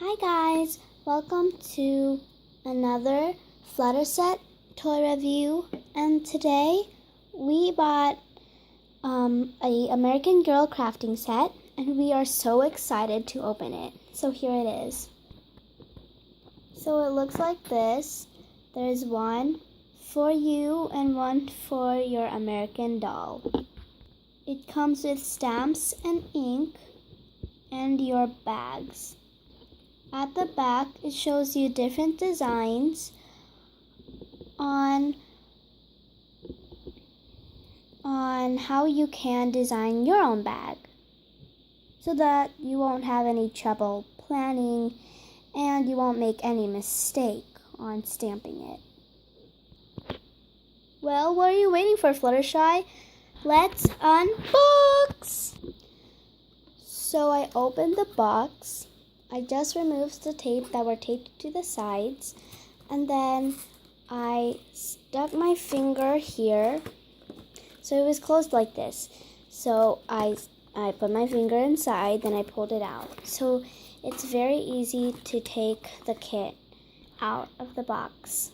Hi guys, welcome to another Flutterset Toy review, and today we bought a American Girl crafting set, and we are so excited to open it. So here it is. So it looks like this. There's one for you and one for your American doll. It comes with stamps and ink and your bags. At the back, it shows you different designs on how you can design your own bag so that you won't have any trouble planning and you won't make any mistake on stamping it. Well, what are you waiting for, Fluttershy? Let's unbox! So I opened the box. I just removed the tape that were taped to the sides, and then I stuck my finger here, so it was closed like this. So I put my finger inside, then I pulled it out. So it's very easy to take the kit out of the box.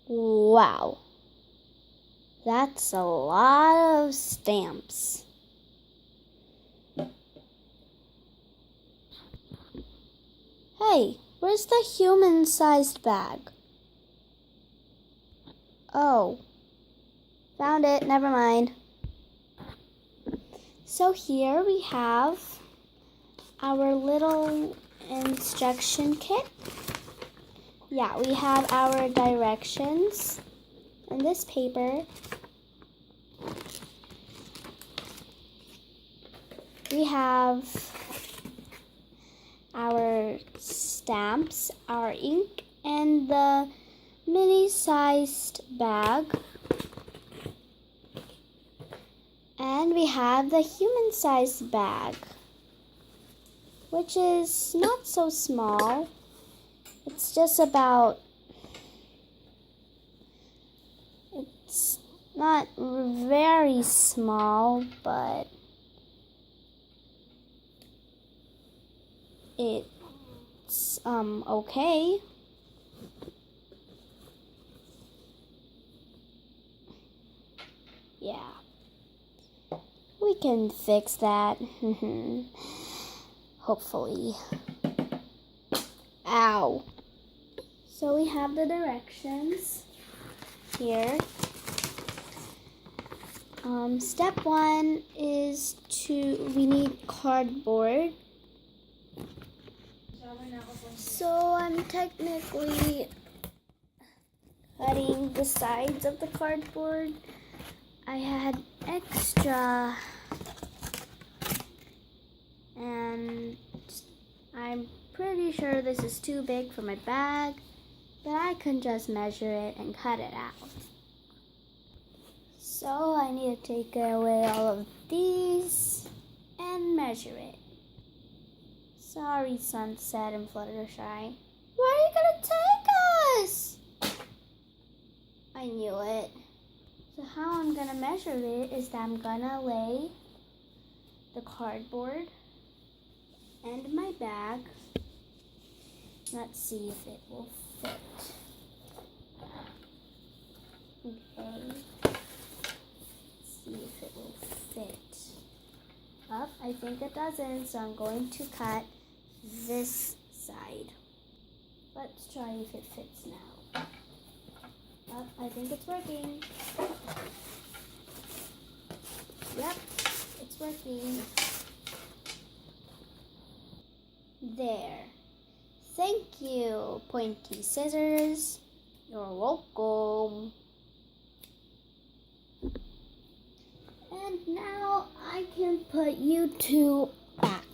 Wow. That's a lot of stamps. Hey, where's the human-sized bag? Oh, found it, never mind. So here we have our little instruction kit. Yeah, we have our directions in this paper. We have our stamps, our ink, and the mini-sized bag. And we have the human-sized bag, which is not so small. It's just about, it's not very small, but it's okay. Yeah, we can fix that. Hopefully. Ow. So we have the directions here. Step 1 is we need cardboard. So I'm technically cutting the sides of the cardboard. I had extra, and I'm pretty sure this is too big for my bag, but I can just measure it and cut it out. So I need to take away all of these and measure it. Sorry, Sunset and Fluttershy. Where are you gonna take us? I knew it. So how I'm gonna measure it is that I'm gonna lay the cardboard and my bag. Let's see if it will fit. Okay. Let's see if it will fit. Oh, I think it doesn't, so I'm going to cut this side. Let's try if it fits now. Oh, I think it's working. Yep, it's working. There. Thank you, pointy scissors. You're welcome. And now I can put you two back.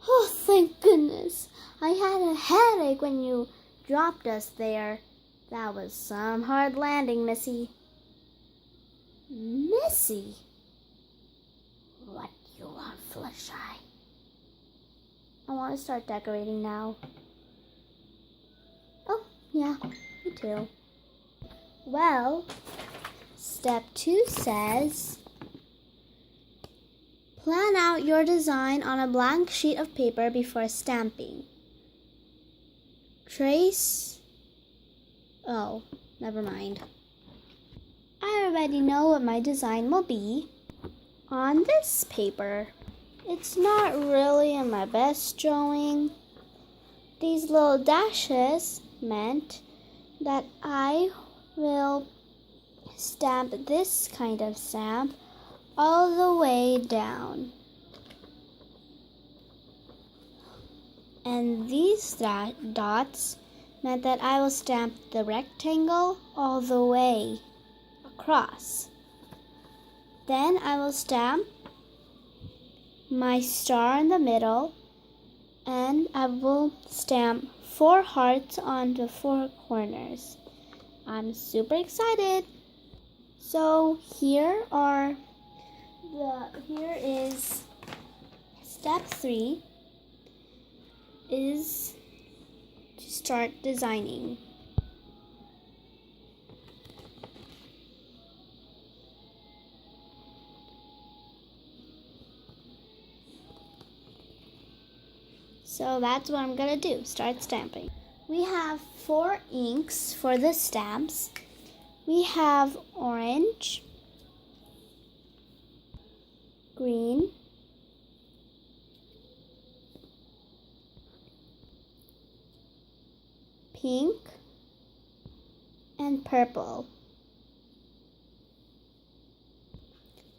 Oh, thank goodness. I had a headache when you dropped us there. That was some hard landing, Missy. Missy? What you want, Fluttershy? I want to start decorating now. Oh, yeah, me too. Well, Step 2 says, plan out your design on a blank sheet of paper before stamping. Oh, never mind. I already know what my design will be on this paper. It's not really in my best drawing. These little dashes meant that I will stamp this kind of stamp all the way down. And these dots meant that I will stamp the rectangle all the way across. Then I will stamp my star in the middle, and I will stamp 4 hearts on the 4 corners. I'm super excited. So here is step 3 is to start designing. So that's what I'm gonna do, start stamping. We have 4 inks for the stamps. We have orange, green, pink, and purple.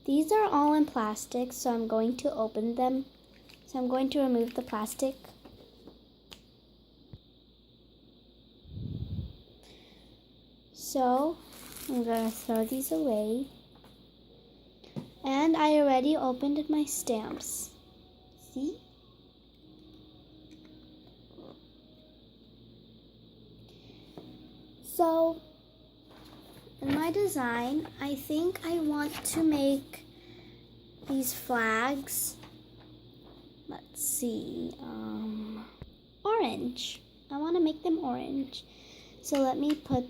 These are all in plastic, so I'm going to open them. So I'm going to remove the plastic. So I'm going to throw these away. And I already opened my stamps. See? So in my design, I think I want to make these flags. Let's see, orange. I want to make them orange. So let me put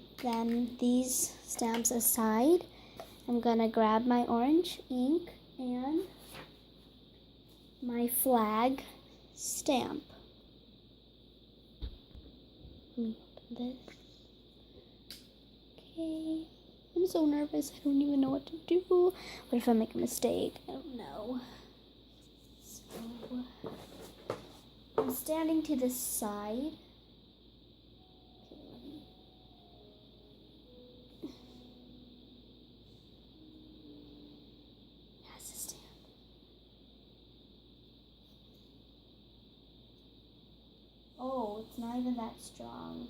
these stamps aside. I'm gonna grab my orange ink and my flag stamp. Let me open this. Okay. I'm so nervous. I don't even know what to do. What if I make a mistake? I don't know. So I'm standing to the side. Oh, it's not even that strong.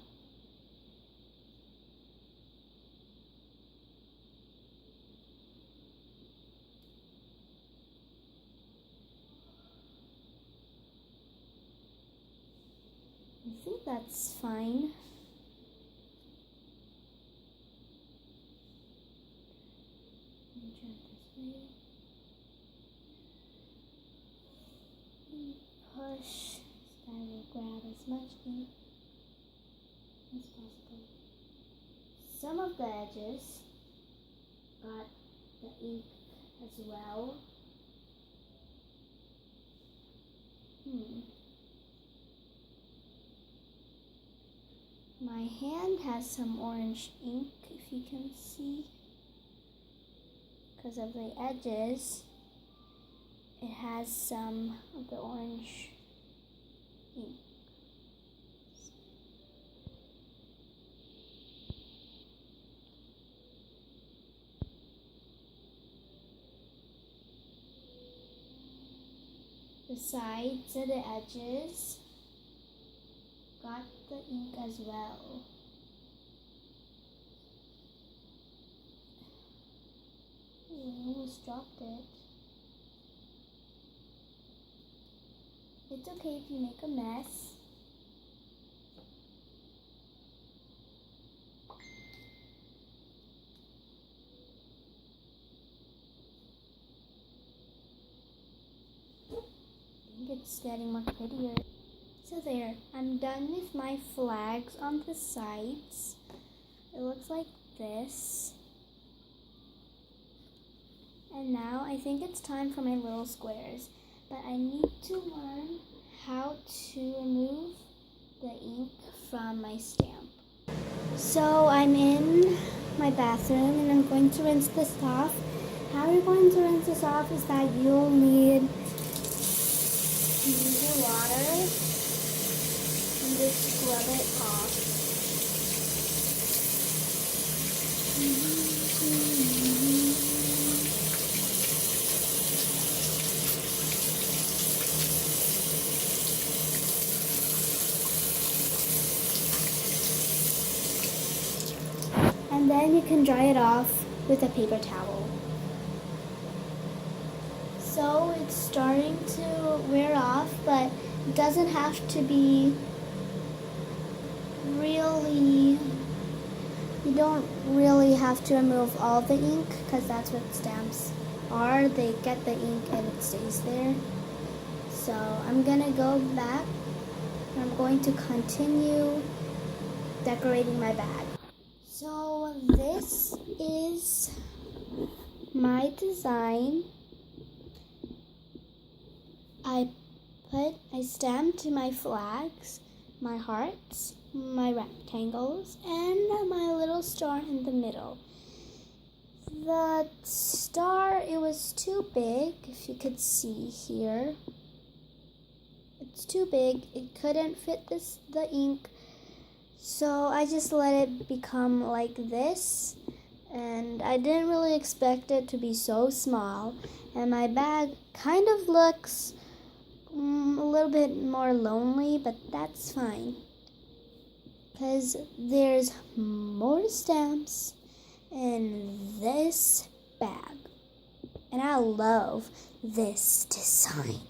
I think that's fine. Let me turn this way. Push. I will grab as much ink as possible. Some of the edges got the ink as well. My hand has some orange ink, if you can see. Because of the edges, it has some of the orange ink. The sides and the edges got the ink as well. I almost dropped it. It's okay if you make a mess. I think it's getting more prettier. So there, I'm done with my flags on the sides. It looks like this. And now I think it's time for my little squares. But I need to learn how to remove the ink from my stamp. So I'm in my bathroom and I'm going to rinse this off. How you're going to rinse this off is that you'll need your water and just scrub it off. And then you can dry it off with a paper towel. So it's starting to wear off, but it doesn't have to be really, you don't really have to remove all the ink because that's what stamps are. They get the ink and it stays there. So I'm gonna go back and I'm going to continue decorating my bag. So this is my design. I stamped my flags, my hearts, my rectangles, and my little star in the middle. The star, it was too big, if you could see here. It's too big, it couldn't fit the ink, so I just let it become like this. And I didn't really expect it to be so small. And my bag kind of looks a little bit more lonely, but that's fine. Because there's more stamps in this bag. And I love this design.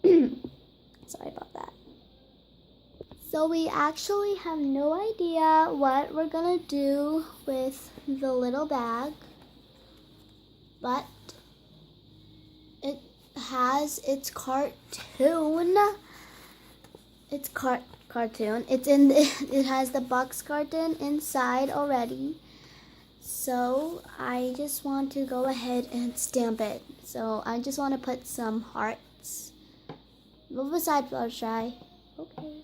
Sorry about that. So we actually have no idea what we're gonna do with the little bag, but it has its cartoon. It's cartoon. It has the box carton inside already. So I just want to go ahead and stamp it. So I just want to put some hearts. Move aside, Fluttershy. Okay.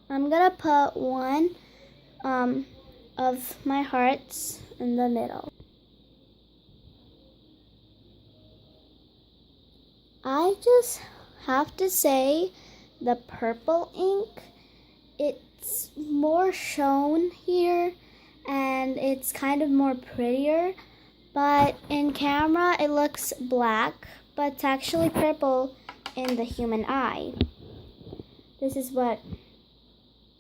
I'm gonna put one of my hearts in the middle. I just have to say the purple ink, it's more shown here and it's kind of more prettier, but in camera it looks black, but it's actually purple in the human eye. This is what,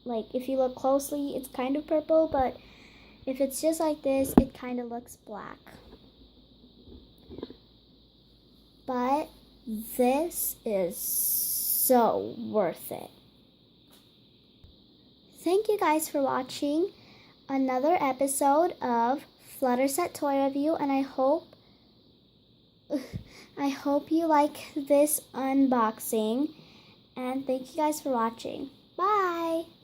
like, if you look closely, it's kind of purple, but if it's just like this, it kind of looks black. But this is so worth it. Thank you guys for watching another episode of Flutterset Toy Review, and I hope you like this unboxing, and thank you guys for watching. Bye!